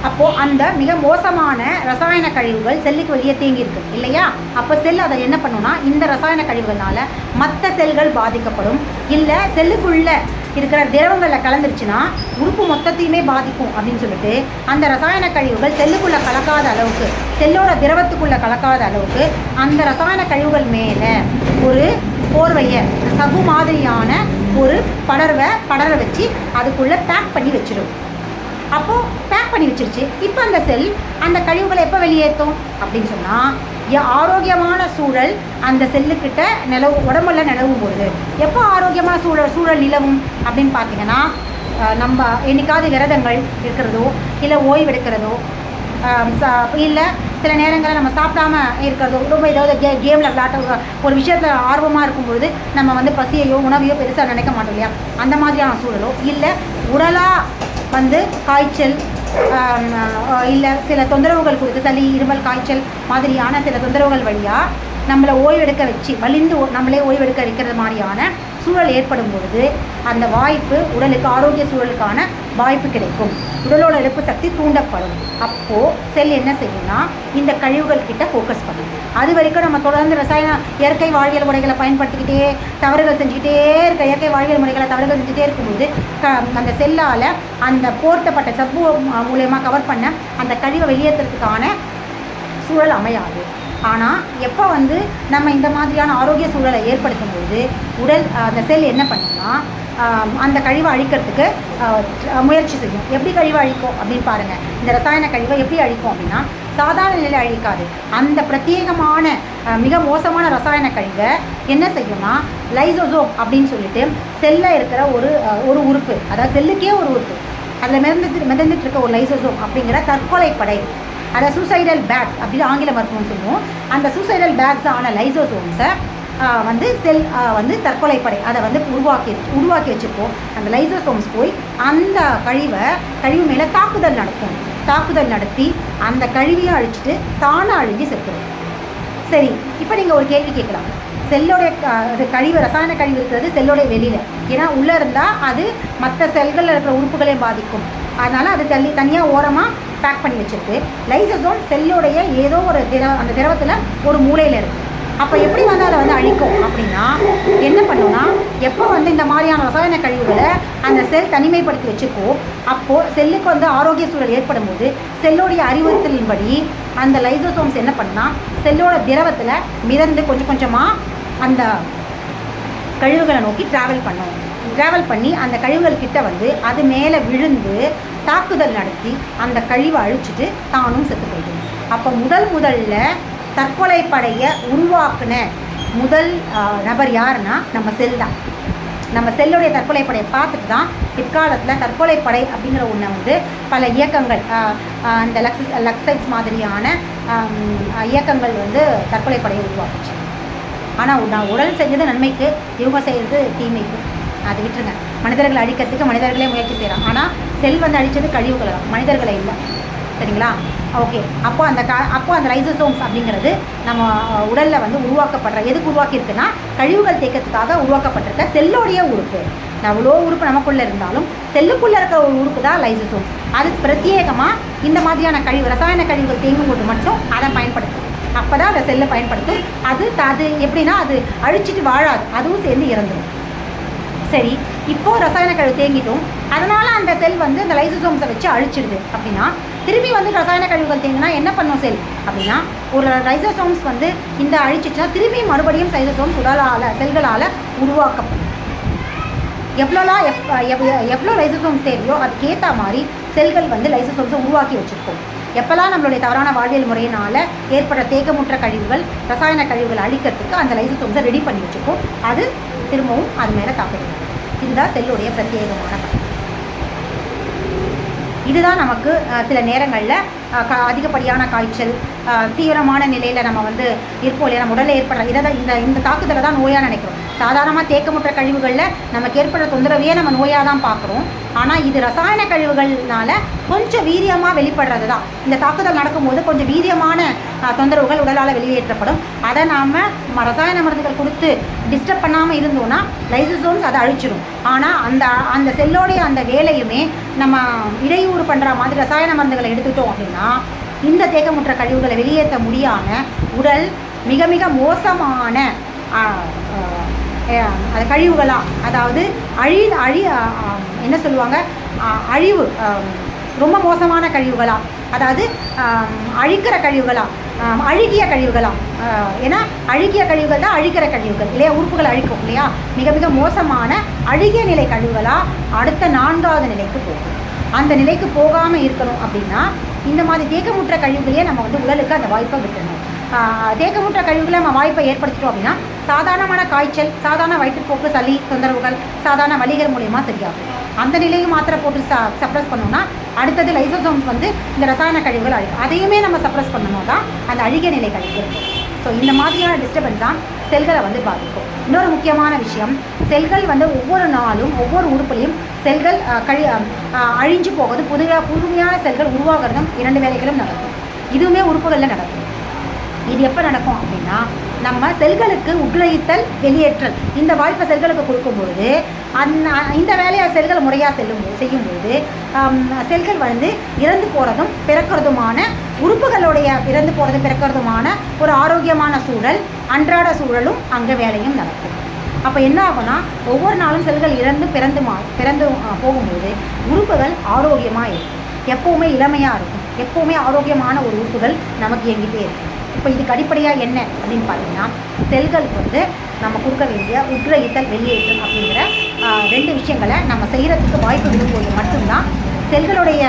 அப்போது அந்த மிக மோசமான ரசாயன கழிவுகள் செல்லுக்கு வெளியே தேங்கியிருக்கு இல்லையா? அப்போ செல் அதை என்ன பண்ணுன்னா, இந்த ரசாயன கழிவுகள்னால மற்ற செல்கள் பாதிக்கப்படும். இல்லை செல்லுக்குள்ளே இருக்கிற திரவங்களில் கலந்துருச்சுன்னா உறுப்பு மொத்தத்தையுமே பாதிக்கும் அப்படின்னு சொல்லிட்டு அந்த ரசாயன கழிவுகள் செல்லுக்குள்ளே கலக்காத அளவுக்கு, செல்லோட திரவத்துக்குள்ளே கலக்காத அளவுக்கு அந்த ரசாயன கழிவுகள் மேலே ஒரு போர்வையை, சகு மாதிரியான ஒரு படர வச்சு அதுக்குள்ளே பேக் பண்ணி வச்சிடும். அப்போது பேக் பண்ணி வச்சிருச்சு. இப்போ அந்த செல் அந்த கழிவுகளை எப்போ வெளியேற்றும் அப்படின்னு சொன்னால், ஆரோக்கியமான சூழல் அந்த செல்லுக்கிட்ட உடம்புல நிலவும் பொழுது. எப்போ ஆரோக்கியமான சூழல் நிலவும் அப்படின்னு பார்த்தீங்கன்னா, நம்ம என்னைக்காவது விரதங்கள் இருக்கிறதோ, இல்லை ஓய்வெடுக்கிறதோ, இல்லை சில நேரங்களில் நம்ம சாப்பிடாம இருக்கிறதோ, ரொம்ப ஏதாவது கேமில் விளையாட்ட ஒரு விஷயத்தில் ஆர்வமாக இருக்கும்பொழுது நம்ம வந்து பசியையோ உணவையோ பெருசாக நினைக்க மாட்டோம் இல்லையா? அந்த மாதிரியான சூழலோ, இல்லை உடலாக வந்து காய்ச்சல், இல்லை சில தொந்தரவுகள் கொடுத்து சளி, இருமல், காய்ச்சல் மாதிரியான சில தொந்தரவுகள் வழியாக நம்மளை ஓய்வெடுக்க வச்சு வலிந்து நம்மளே ஓய்வெடுக்க வைக்கிறது மாதிரியான சூழல் ஏற்படும் பொழுது அந்த வாய்ப்பு உடலுக்கு ஆரோக்கிய சூழலுக்கான வாய்ப்பு கிடைக்கும். உடலோட எதிர்ப்பு சக்தி தூண்டப்படும். அப்போது செல் என்ன செய்யும்னா, இந்த கழிவுகள் கிட்ட ஃபோக்கஸ் பண்ணும். அது வரைக்கும் நம்ம தொடர்ந்து இயற்கை வாழ்வியல் முறைகளை பயன்படுத்திக்கிட்டே தவறுகள் செஞ்சுக்கிட்டே இருக்க, இயற்கை வாழ்வியல் முறைகளை தவறுகள் செஞ்சுட்டே இருக்கும்போது அந்த செல்லால் அந்த போர்த்தப்பட்ட சப்பு மூலயமா கவர் பண்ண அந்த கழிவை வெளியேற்றுறதுக்கான சூழல் அமையாது. ஆனால் எப்போ வந்து நம்ம இந்த மாதிரியான ஆரோக்கிய சூழலை ஏற்படுத்தும் போது அந்த செல் என்ன பண்ணுன்னா, அந்த கழிவை அழிக்கிறதுக்கு முயற்சி செய்யும். எப்படி கழிவை அழிக்கும் அப்படின்னு பாருங்கள். இந்த ரசாயன கழிவை எப்படி அழிக்கும் அப்படின்னா, சாதாரண நிலையில் அழிக்காது. அந்த பிரத்யேகமான மிக மோசமான ரசாயன கழிவை என்ன செய்யும்னா, லைசோசோம் அப்படின்னு சொல்லிட்டு செல்லில் இருக்கிற ஒரு உறுப்பு, அதாவது செல்லுக்கே ஒரு உறுப்பு, அதில் மிதந்துட்டு இருக்க ஒரு லைசோசோம் அப்படிங்கிற தற்கொலைப்படை, அதை சூசைடல் பேக்ஸ் அப்படின்னு ஆங்கில மருத்துவம் சொல்லுவோம். அந்த சூசைடல் பேக்ஸ் ஆன லைசோசோம்ஸை வந்து செல் வந்து தற்கொலைப்படை அதை வந்து உருவாக்கி வச்சுருக்கோம். அந்த லைசோசோம்ஸ் போய் அந்த கழிவு மேலே தாக்குதல் நடத்தி அந்த கழிவையும் அழிச்சிட்டு தானே அழிஞ்சு செத்துடும். சரி, இப்போ நீங்கள் ஒரு கேள்வி கேட்கலாம். செல்லோடைய ரசாயன கழிவு இருக்கிறது செல்லோடைய வெளியில், ஏன்னா உள்ளே இருந்தால் அது மற்ற செல்களில் இருக்கிற உறுப்புகளையும் பாதிக்கும். அதனால் அது தனியாக ஓரமாக பேக் பண்ணி வச்சுருக்கு. லைசோசோம் செல்லோடைய ஏதோ ஒரு அந்த திரவத்தில் ஒரு மூலையில் இருக்குது. அப்போ எப்படி வந்து அதை வந்து அழிக்கும் அப்படின்னா, என்ன பண்ணுன்னா, எப்போ வந்து இந்த மாதிரியான ரசாயன கழிவுகளை அந்த செல் தனிமைப்படுத்தி வச்சுக்கோ, அப்போது செல்லுக்கு வந்து ஆரோக்கிய சூழல் ஏற்படும் போது செல்லோடைய அறிவுறுத்தலின்படி அந்த லைசோசோம்ஸ் என்ன பண்ணுன்னா, செல்லோட திரவத்தில் மிதந்து கொஞ்சம் கொஞ்சமாக அந்த கழிவுகளை நோக்கி ட்ராவல் பண்ணி அந்த கழிவுகள் கிட்ட வந்து அது மேலே விழுந்து தாக்குதல் நடத்தி அந்த கழிவை அழிச்சிட்டு தானும் செத்து போயிடும். அப்போ முதல்ல தற்கொலை படையை உருவாக்குன முதல் நபர் யாருன்னா நம்ம செல் தான். நம்ம செல்லுடைய தற்கொலை படையை பார்த்துட்டு தான் பிற்காலத்தில் தற்கொலை படை அப்படிங்கிற ஒன்றை வந்து பல இயக்கங்கள், இந்த லக்சைட்ஸ் மாதிரியான இயக்கங்கள் வந்து தற்கொலை படையை உருவாக்குச்சு. ஆனால் நான் உடல் செஞ்சது நன்மைக்கு, இவங்க செய்கிறது தீமைக்கு. அது விட்டுருங்க. மனிதர்களை அழிக்கிறதுக்கு மனிதர்களே முயற்சி செய்கிறான். ஆனால் செல் வந்து அழித்தது கழிவுகளை தான், மனிதர்களை இல்லை. சரிங்களா? ஓகே. அப்போ அந்த லைசோசோம்ஸ் அப்படிங்கிறது நம்ம உடலில் வந்து எதுக்கு உருவாக்கியிருக்குன்னா, கழிவுகள் தேக்கிறதுக்காக உருவாக்கப்பட்டிருக்க செல்லோடைய உறுப்பு. அவ்வளோ உறுப்பு நமக்குள்ளே இருந்தாலும் செல்லுக்குள்ளே இருக்கிற ஒரு உறுப்பு தான் லைசோசோம். அது பிரத்யேகமாக இந்த மாதிரியான ரசாயன கழிவுகள் தேங்கும் போது மட்டும் அதை பயன்படுத்தும். அப்போ தான் அதை செல்லை பயன்படுத்தும். அது எப்படின்னா, அது அழிச்சிட்டு வாழாது, அதுவும் சேர்ந்து இறந்துடும். சரி, இப்போது ரசாயன கழிவு தேங்கிட்டோம், அதனால் அந்த செல் வந்து அந்த லைசோசோம்ஸை வச்சு அழிச்சிடுது. அப்படின்னா திரும்பி வந்து ரசாயன கழிவுகள் தேங்கினா என்ன பண்ணும் செல் அப்படின்னா, ஒரு லைசோசோம்ஸ் வந்து இந்த அழிச்சிச்சுன்னா திரும்பி மறுபடியும் லைசோசோம்ஸ் செல்களால் உருவாக்கப்படும். எவ்வளோ லைசோசோம்ஸ் தேவையோ அதுக்கேற்ற மாதிரி செல்கள் வந்து லைசோசோம்ஸை உருவாக்கி வச்சுருக்கோம். எப்போல்லாம் நம்மளுடைய தவறான வாழ்வியல் முறையினால் ஏற்பட்ட தேக்கமுற்ற கழிவுகள், ரசாயன கழிவுகள் அழிக்கிறதுக்கு அந்த லைசோசோம்ஸை ரெடி பண்ணி வச்சுருக்கோம். அது திரும்பவும் அது மேலே தாக்குது. இதுதான் செல்லுடைய பிரத்யேகமான பணி. இதுதான் நமக்கு சில நேரங்களில் அதிகப்படியான காய்ச்சல், தீவிரமான நிலையில் நம்ம வந்து இருப்போம் இல்லையா, நம்ம உடலில் ஏற்படுற இந்த தாக்குதலை தான் நோயாக நினைக்கிறோம். சாதாரணமாக தேக்கமுற்ற கழிவுகளில் நமக்கு ஏற்படுற தொந்தரவையே நம்ம நோயாக தான் பார்க்குறோம். ஆனால் இது ரசாயன கழிவுகள்னால கொஞ்சம் வீரியமாக வெளிப்படுறது தான். இந்த தாக்குதல் நடக்கும்போது கொஞ்சம் வீரியமான தொந்தரவுகள் உடலால் வெளியேற்றப்படும். அதை நாம் ரசாயன மருந்துகள் கொடுத்து டிஸ்டர்ப் பண்ணாமல் இருந்தோன்னா லைசோசோம்ஸ் அதை அழிச்சிடும். ஆனால் அந்த செல்லோடைய அந்த வேலையுமே நம்ம இடையூறு பண்ணுற மாதிரி ரசாயன மருந்துகளை எடுத்துட்டோம் அப்படின்னா இந்த தேக்கமுற்ற கழிவுகளை வெளியேற்ற முடியாமல் உடல் மிக மிக மோசமான அது கழிவுகளாக, அதாவது என்ன சொல்லுவாங்க, அழிவு, ரொம்ப மோசமான கழிவுகளாக, அதாவது அழிக்கிற கழிவுகளாக, அழுகிய கழிவுகளாக. ஏன்னா அழுகிய கழிவுகள் தான் அழிக்கிற கழிவுகள் இல்லையா, உறுப்புகள் அழிக்கும் இல்லையா. மிக மிக மோசமான அழுகிய நிலை கழிவுகளாக அடுத்த 4வது நிலைக்கு போகும். அந்த நிலைக்கு போகாமல் இருக்கணும் அப்படின்னா இந்த மாதிரி தேக்கமுற்ற கழிவுகளையே நம்ம உடலுக்கு அந்த வாய்ப்பை விட்டுணும். தேக்கமுற்ற கழிவுகளை நம்ம வாய்ப்பை ஏற்படுத்திட்டோம் அப்படின்னா சாதாரணமான காய்ச்சல், சாதாரண வயிற்றுப்போக்கு, சளி தொந்தரவுகள், சாதாரண வலிகள் மூலயமா சரியாகும். அந்த நிலையும் மாத்திரை போட்டு சப்ரஸ் பண்ணோம்னா அடுத்தது லைசோசோம்ஸ் இந்த ரசாயன கழிவுகள் அழிக்கும். அதையுமே நம்ம சப்ரஸ் பண்ணணும் தான் அந்த அழுகிய நிலை கழிவு. ஸோ இந்த மாதிரியான டிஸ்டர்பன்ஸ் தான் செல்களை பாதிக்கும். இன்னொரு முக்கியமான விஷயம், செல்கள் ஒவ்வொரு நாளும் ஒவ்வொரு உறுப்புலையும் செல்கள் அழிஞ்சு போகுது. புதுமையான செல்கள் உருவாகிறதும் 2 வேளைகளும் நடக்கும். இதுவுமே உறுப்புகளில் நடக்கும். இது எப்போ நடக்கும் அப்படின்னா நம்ம செல்களுக்கு உட்கிரகித்தல், வெளியேற்றல் இந்த வாய்ப்பை செல்களுக்கு கொடுக்கும்பொழுது இந்த வேலையை செல்கள் முறையாக செய்யும்பொழுது செல்கள் இறந்து போகிறதும் பிறக்கிறதுமான உறுப்புகளுடைய இறந்து போகிறதும் பிறக்கிறதுமான ஒரு ஆரோக்கியமான சூழல், அன்றாட சூழலும் அங்கே வேலையும் நடக்கும். அப்போ என்ன ஆகும்னா ஒவ்வொரு நாளும் செல்கள் பிறந்து போகும்போது உறுப்புகள் ஆரோக்கியமாக இருக்கும். எப்போவுமே இளமையாக இருக்கும். எப்போவுமே ஆரோக்கியமான ஒரு உறுப்புகள் நமக்கு இயங்கிட்டே இருக்கும். இப்போ இதுக்கு அடிப்படையாக என்ன அப்படின்னு பார்த்தீங்கன்னா செல்களுக்கு நம்ம கொடுக்க வேண்டிய உட்கிரகித்தல், வெளியேற்றல் அப்படிங்கிற 2 விஷயங்களை நம்ம செய்கிறதுக்கு வாய்ப்பு விடும்போது மட்டும்தான் செல்களுடைய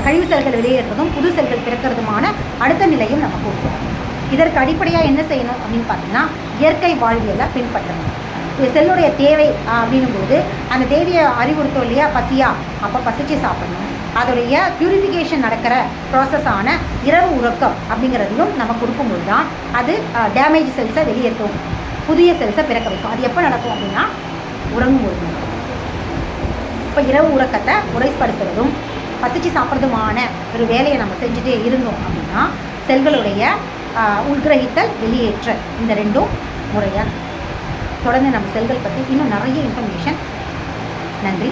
கழிவு செல்கள் வெளியேற்றதும் புது செல்கள் பிறக்கிறதுமான அடுத்த நிலையும் நம்ம கொடுப்போம். இதற்கு அடிப்படையாக என்ன செய்யணும் அப்படின்னு பார்த்தீங்கன்னா இயற்கை வாழ்வியலை பின்பற்றணும். செல்லுடைய தேவை அப்படிங்கும்போது அந்த தேவையை அறிவுறுத்தோம் இல்லையா, பசியா, அப்போ பசிச்சு சாப்பிடணும். அதோடைய பியூரிஃபிகேஷன் நடக்கிற ப்ராசஸான இரவு உறக்கம் அப்படிங்கிறதையும் நம்ம கொடுக்கும்போது தான் அது டேமேஜ் செல்ஸை வெளியேற்றும், புதிய செல்ஸை பிறக்க வைக்கும். அது எப்போ நடக்கும் அப்படின்னா உறங்கும்போது. இப்போ இரவு உறக்கத்தை முறைப்படுத்துறதும் பசிச்சு சாப்பிட்றதுமான ஒரு வேலையை நம்ம செஞ்சுட்டே இருந்தோம் அப்படின்னா செல்களுடைய உள்கிரகித்தல், வெளியேற்றல் இந்த 2ம் முறையாக தொடர்ந்து நம்ம செல்கள் பற்றி இன்னும் நிறைய இன்ஃபர்மேஷன். நன்றி.